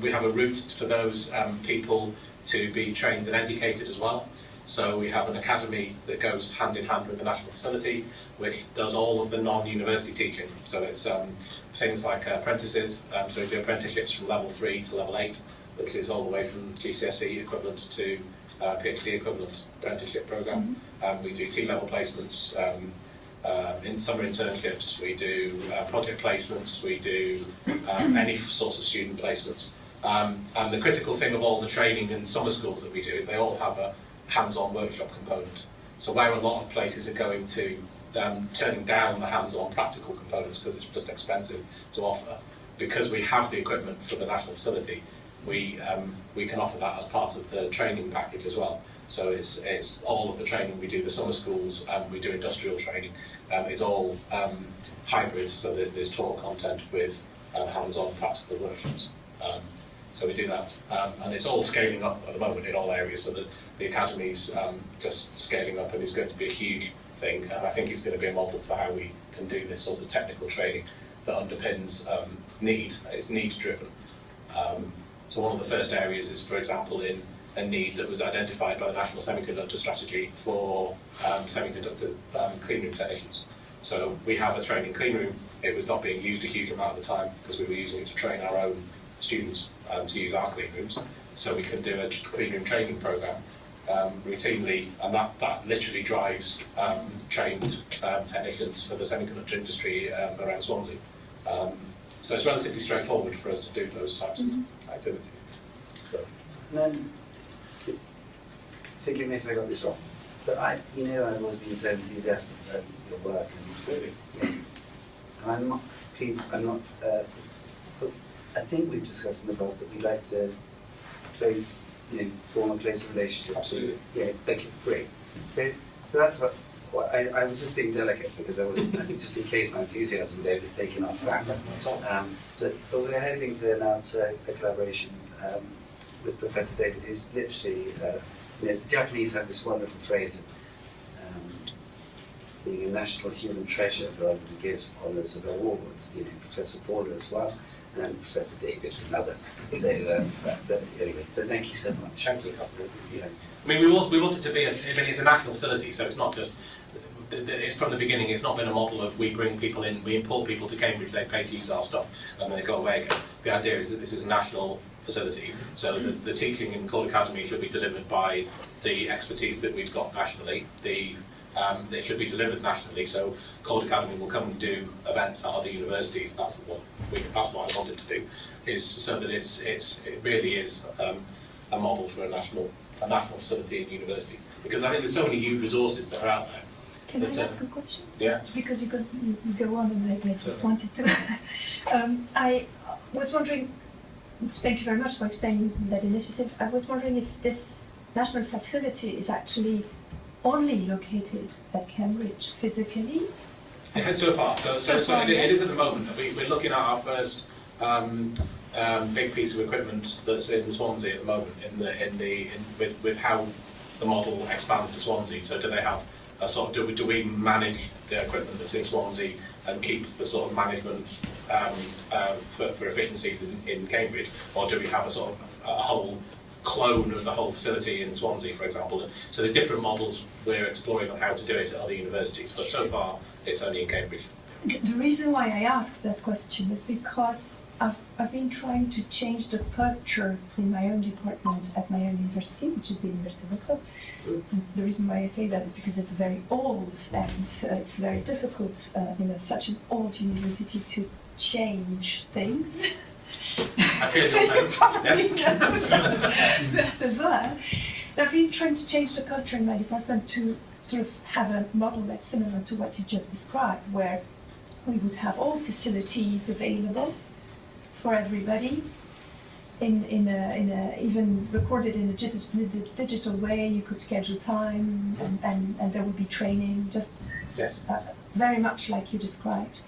We have a route for those people to be trained and educated as well. So we have an academy that goes hand in hand with the national facility, which does all of the non-university teaching. So it's things like apprentices. So we do apprenticeships from level 3 to level 8, which is all the way from GCSE equivalent to PhD equivalent apprenticeship program. We do T-level placements, in summer internships, we do project placements, we do any sorts of student placements. And the critical thing of all the training in summer schools that we do is they all have a hands-on workshop component. So where a lot of places are going to turning down the hands-on practical components because it's just expensive to offer, because we have the equipment for the national facility, we can offer that as part of the training package as well. So it's all of the training we do, the summer schools, we do industrial training, is all hybrid, so that there's talk content with hands-on practical workshops. So we do that, and it's all scaling up at the moment in all areas, so that the academy's just scaling up, and it's going to be a huge thing, and I think it's going to be a model for how we can do this sort of technical training that underpins need. It's need-driven. So one of the first areas is, for example, in a need that was identified by the National Semiconductor Strategy for semiconductor clean room technicians. So we have a training clean room. It was not being used a huge amount of the time because we were using it to train our own students to use our clean rooms. So we can do a clean room training program routinely, and that literally drives trained technicians for the semiconductor industry around Swansea. So it's relatively straightforward for us to do those types of activities. So. And then, forgive me if I got this wrong, but I've always been so enthusiastic about your work, and I'm not. Please, I'm not. I think we've discussed in the past that we'd like to form a close relationship. Absolutely. Yeah. Thank you. Great. So that's what I was just being delicate because I think just in case my enthusiasm, David, taking off facts. But we're hoping to announce a collaboration with Professor David, who's literally, the Japanese have this wonderful phrase of being a national human treasure rather than give honours of awards. Professor Paula as well, and Professor David's another. So anyway, so thank you so much. Thank you. I mean, we wanted to be it's a national facility, so it's not just. From the beginning, it's not been a model of we bring people in, we import people to Cambridge, they pay to use our stuff, and then they go away again. The idea is that this is a national facility, so the teaching in Cord Academy should be delivered by the expertise that we've got nationally. It should be delivered nationally, so Cord Academy will come and do events at other universities. That's what I wanted to do, is so that it really is a model for a national facility in university. Because I think there's so many resources that are out there. Can I ask a question? Yeah. Because you go on and I just wanted to. I was wondering, thank you very much for explaining that initiative. I was wondering if this national facility is actually only located at Cambridge physically? So far. So it is at the moment. We're looking at our first big piece of equipment that's in Swansea at the moment, with how the model expands to Swansea. So do they have a sort of, do we manage the equipment that's in Swansea and keep the sort of management for efficiencies in Cambridge, or do we have a sort of a whole clone of the whole facility in Swansea, for example? So there's different models we're exploring on how to do it at other universities, but so far it's only in Cambridge. The reason why I asked that question is because I've been trying to change the culture in my own department at my own university, which is the University of Oxford. The reason why I say that is because it's very old, and it's very difficult in such an old university to change things. I feel your pain. Yes. That as well. I've been trying to change the culture in my department to sort of have a model that's similar to what you just described, where we would have all facilities available for everybody, in a even recorded in a digital way. You could schedule time, and there would be training, just Yes. very much like you described.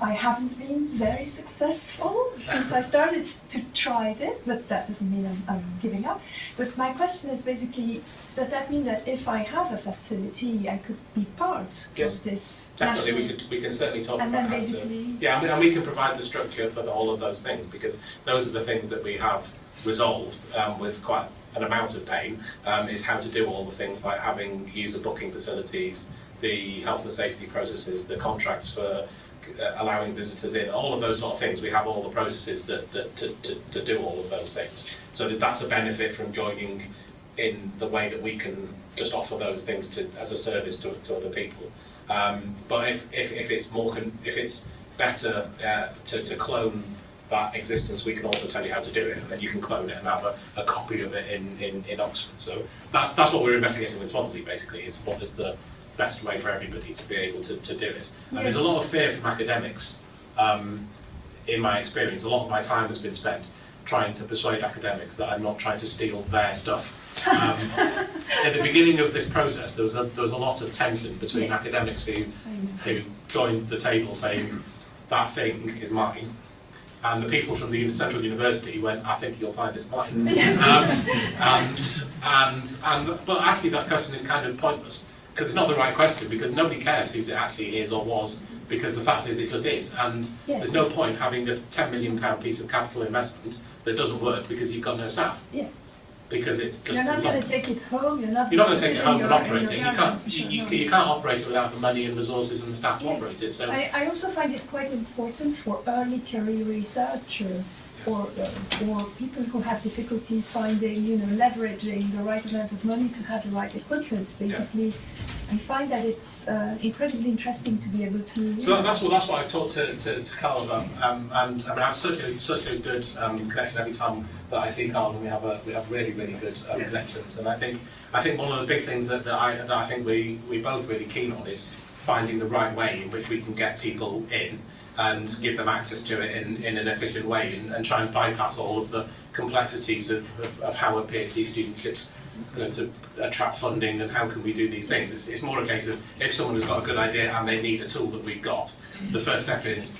I haven't been very successful since I started to try this, but that doesn't mean I'm giving up. But my question is basically, does that mean that if I have a facility, I could be part Yes, of this Definitely, national? we can certainly talk And about then how to. basically, Yeah, I mean, and we can provide the structure for all of those things, because those are the things that we have resolved with quite an amount of pain, is how to do all the things like having user booking facilities, the health and safety processes, the contracts for allowing visitors in, all of those sort of things. We have all the processes to do all of those things. So that's a benefit from joining in the way that we can just offer those things as a service to other people. But if it's better to clone that existence, we can also tell you how to do it, and then you can clone it and have a copy of it in Oxford. So that's what we're investigating with Swansea, basically, is what is the best way for everybody to be able to do it. And there's a lot of fear from academics. In my experience, a lot of my time has been spent trying to persuade academics that I'm not trying to steal their stuff. At the beginning of this process, there was a lot of tension between academics who joined the table saying, that thing is mine, and the people from the Central University went, I think you'll find it's mine. But actually that question is kind of pointless, because it's not the right question, because nobody cares whose it actually is or was, because the fact is it just is, and there's no point having a £10 million piece of capital investment that doesn't work because you've got no staff. yes. Because it's just You're not going to take it home. You're not going to take it home and operate it. You You can't operate it without the money and resources and the staff to Yes. operate it. So I also find it quite important for early career researchers or people who have difficulties finding, leveraging the right amount of money to have the right equipment. Basically, I find that it's incredibly interesting to be able to. So that's what I've talked to Carl about, and I mean I have such a good connection every time that I see Carl, and we have really good connections. And I think one of the big things that I think we both really keen on is finding the right way in which we can get people in and give them access to it in an efficient way, and try and bypass all of the complexities of how a PhD studentship's going to attract funding and how can we do these things. It's more a case of if someone has got a good idea and they need a tool that we've got, the first step is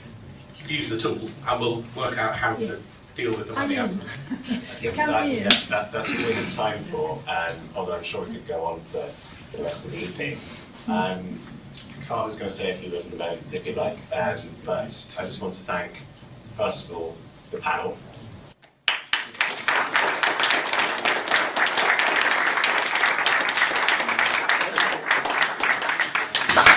use the tool and we'll work out how to deal with the money afterwards. That's all we have time for, although I'm sure we could go on for the rest of the evening. Carl was going to say a few words in a moment, if you'd like, but I just want to thank, first of all, the panel.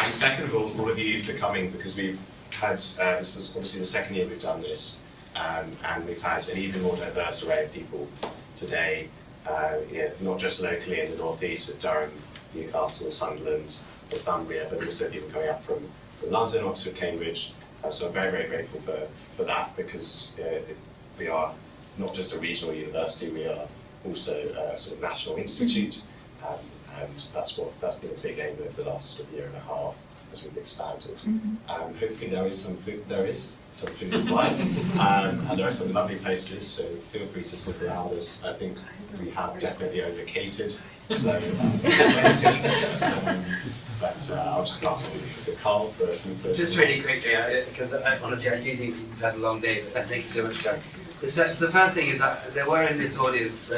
And second of all of you for coming, because we've had, this is obviously the second year we've done this, and we've had an even more diverse array of people today, not just locally in the northeast with Durham, Newcastle, Sunderland, Northumbria, but also people coming up from London, Oxford, Cambridge. So I'm very grateful for that, because we are not just a regional university, we are also a sort of national institute, and that's been a big aim over the last sort of year and a half as we've expanded. Hopefully there is some food in life, and there are some lovely places, so feel free to stick around us. I think we have definitely overcated, so but I'll just pass on to Carl for a few questions. Just really quickly, because honestly I do think you've had a long day, but thank you so much, Doug. The first thing is that there were in this audience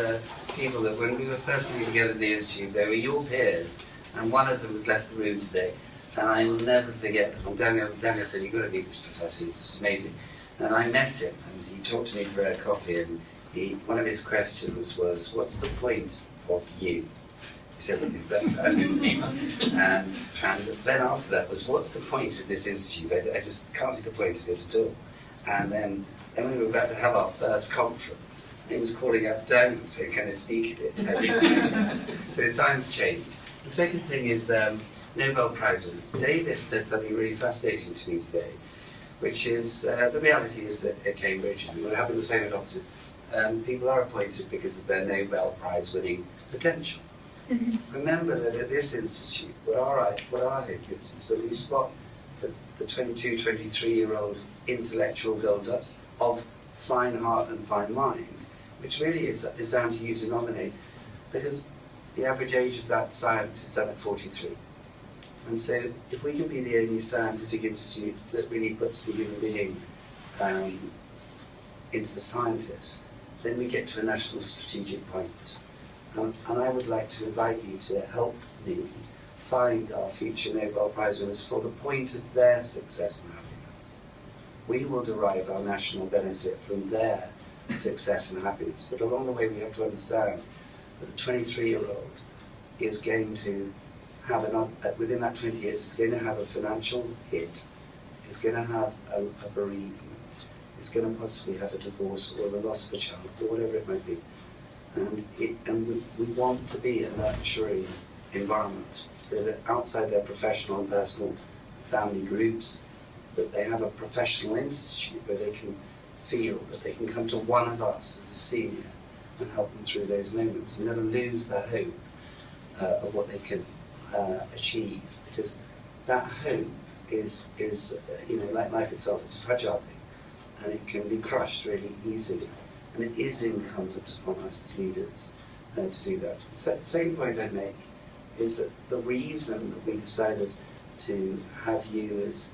people that when we were first putting together the institute, they were your peers, and one of them has left the room today. And I will never forget, Daniel said, you've got to meet this professor, he's just amazing. And I met him, and he talked to me for a coffee, and one of his questions was, what's the point of you? He said, as in me. And then after that was, what's the point of this institute? I just can't see the point of it at all. And then we were about to have our first conference. He was calling out Daniel, saying, can I speak at it? So times change. The second thing is Nobel Prize winners. David said something really fascinating to me today, which is the reality is that at Cambridge, and it will happen the same at Oxford, people are appointed because of their Nobel Prize winning potential. Remember that at this institute, what our hope is that we spot the 22, 23-year-old intellectual gold dust of fine heart and fine mind, which really is down to you to nominate, because the average age of that science is done at 43. And so if we can be the only scientific institute that really puts the human being into the scientist, then we get to a national strategic point. And I would like to invite you to help me find our future Nobel Prize winners for the point of their success and happiness. We will derive our national benefit from their success and happiness, but along the way we have to understand that the 23-year-old is going to have within that 20 years, is going to have a financial hit, is going to have a bereavement, is going to possibly have a divorce or the loss of a child, or whatever it might be. And we want to be a nurturing environment so that outside their professional and personal family groups, that they have a professional institute where they can feel that they can come to one of us as a senior and help them through those moments and never lose their hope of what they can achieve, because that hope is like life itself, it's a fragile thing, and it can be crushed really easily, and it is incumbent upon us as leaders to do that. The second point I'd make is that the reason that we decided to have you as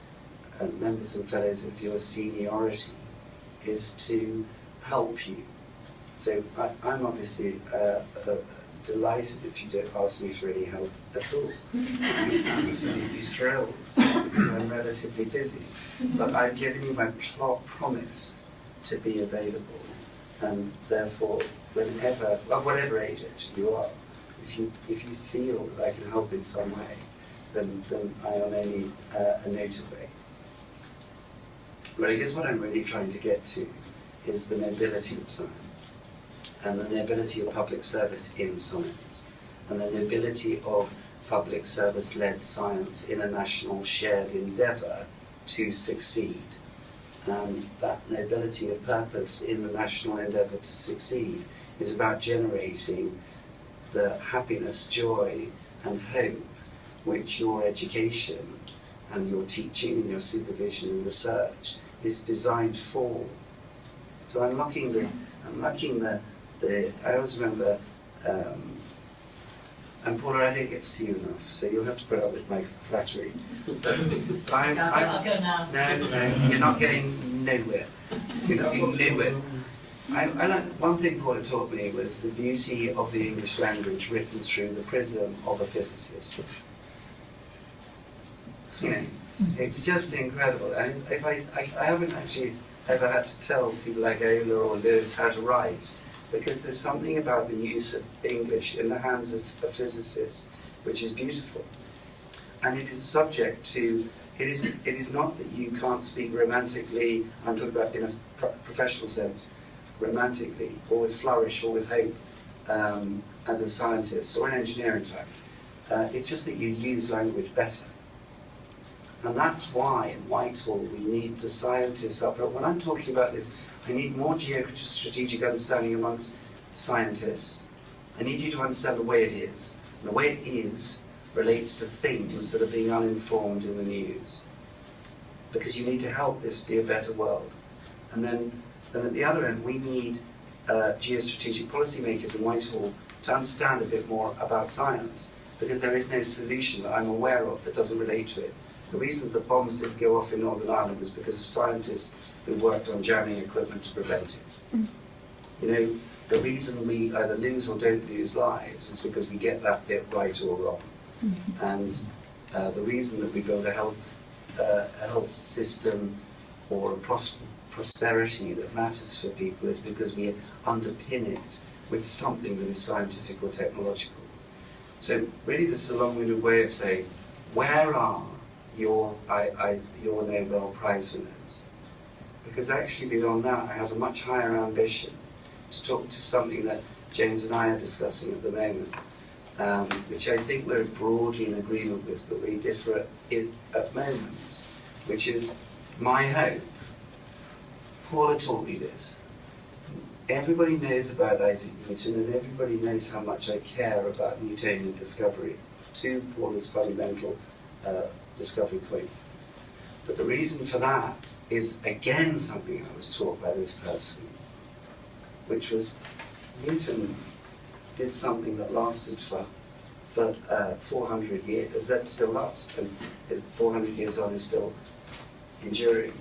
members and fellows of your seniority is to help you. So I'm obviously delighted if you don't ask me for any help at all. I'm absolutely thrilled because I'm relatively busy. But I've given you my promise to be available, and therefore, whenever, of whatever age actually you are, if you feel that I can help in some way, then I am only a note away. But I guess what I'm really trying to get to is the nobility of science, and the nobility of public service in science, and the nobility of public service-led science in a national shared endeavour to succeed. And that nobility of purpose in the national endeavour to succeed is about generating the happiness, joy and hope which your education and your teaching and your supervision and research is designed for. So I'm looking the I always remember, and Paula, I didn't get to see you enough, so you'll have to put up with my flattery. I'll go now. No, you're not going nowhere. You're not going nowhere. One thing Paula taught me was the beauty of the English language written through the prism of a physicist. It's just incredible. And if I haven't actually ever had to tell people like Ola or Lewis how to write, because there's something about the use of English in the hands of a physicist which is beautiful. And it is subject to, it is not that you can't speak romantically, I'm talking about in a professional sense, romantically, or with flourish, or with hope, as a scientist, or an engineer in fact. It's just that you use language better. And that's why in Whitehall we need the scientists up front. When I'm talking about this, I need more geostrategic understanding amongst scientists. I need you to understand the way it is. And the way it is relates to things that are being uninformed in the news. Because you need to help this be a better world. And then at the other end, we need geostrategic policymakers in Whitehall to understand a bit more about science. Because there is no solution that I'm aware of that doesn't relate to it. The reasons that bombs didn't go off in Northern Ireland was because of scientists who worked on jamming equipment to prevent it. The reason we either lose or don't lose lives is because we get that bit right or wrong. And the reason that we build a health system or a prosperity that matters for people is because we underpin it with something that is scientific or technological. So really this is a long-winded way of saying, where are your Nobel Prize winners? Because actually beyond that, I have a much higher ambition to talk to something that James and I are discussing at the moment, which I think we're broadly in agreement with, but we differ at moments, which is my hope. Paula taught me this. Everybody knows about Isaac Newton, and everybody knows how much I care about Newtonian discovery, to Paula's fundamental discovery point. But the reason for that is, again, something I was taught by this person, which was Newton did something that lasted for 400 years, that still lasts, and 400 years on is still enduring.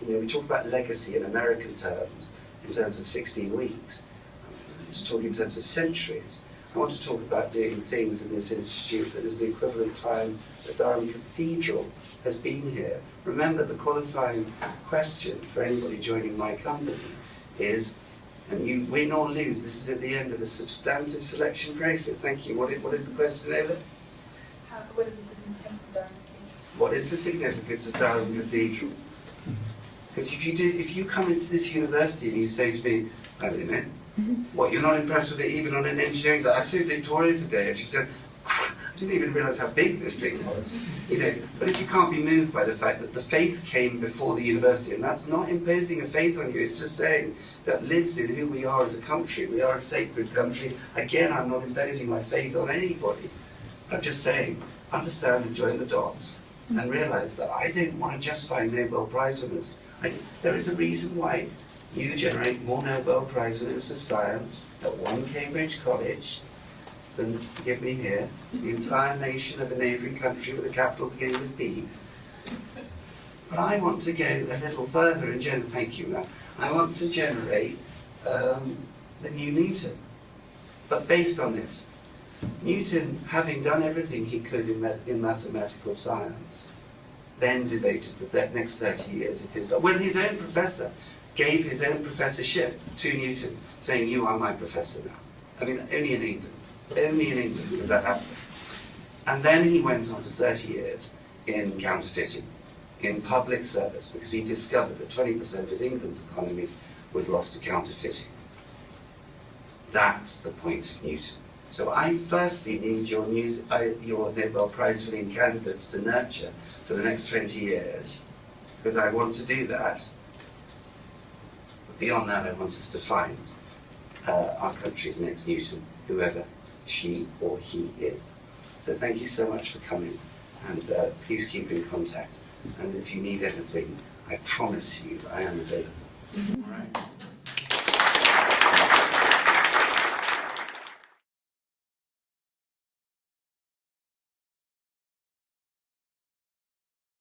We talk about legacy in American terms, in terms of 16 weeks. To talk in terms of centuries. I want to talk about doing things in this institute that is the equivalent time that Durham Cathedral has been here. Remember, the qualifying question for anybody joining my company is, and you win or lose, this is at the end of a substantive selection process. Thank you. What is the question, Ava? What is the significance of Durham Cathedral? What is the significance of Durham Cathedral? Because if you come into this university and you say to me, I don't know, what, you're not impressed with it even on an engineering side? I saw Victoria today and she said, I didn't even realise how big this thing was. But if you can't be moved by the fact that the faith came before the university, and that's not imposing a faith on you, it's just saying that lives in who we are as a country. We are a sacred country. Again, I'm not imposing my faith on anybody. I'm just saying, understand and join the dots and realise that I don't want to just find Nobel Prize winners. There is a reason why you generate more Nobel Prize winners for science at one Cambridge college than, forgive me here, the entire nation of a neighbouring country with a capital beginning with B. But I want to go a little further and generate, thank you, Matt. I want to generate the new Newton, but based on this. Newton, having done everything he could in mathematical science, then devoted the next 30 years of his life. Well, his own professor gave his own professorship to Newton, saying, you are my professor now. I mean, only in England did that happen. And then he went on to 30 years in counterfeiting, in public service, because he discovered that 20% of England's economy was lost to counterfeiting. That's the point of Newton. So I firstly need your Nobel Prize winning candidates to nurture for the next 20 years, because I want to do that. But beyond that, I want us to find our country's next Newton, whoever she or he is. So thank you so much for coming, and please keep in contact. And if you need anything, I promise you I am available. All right.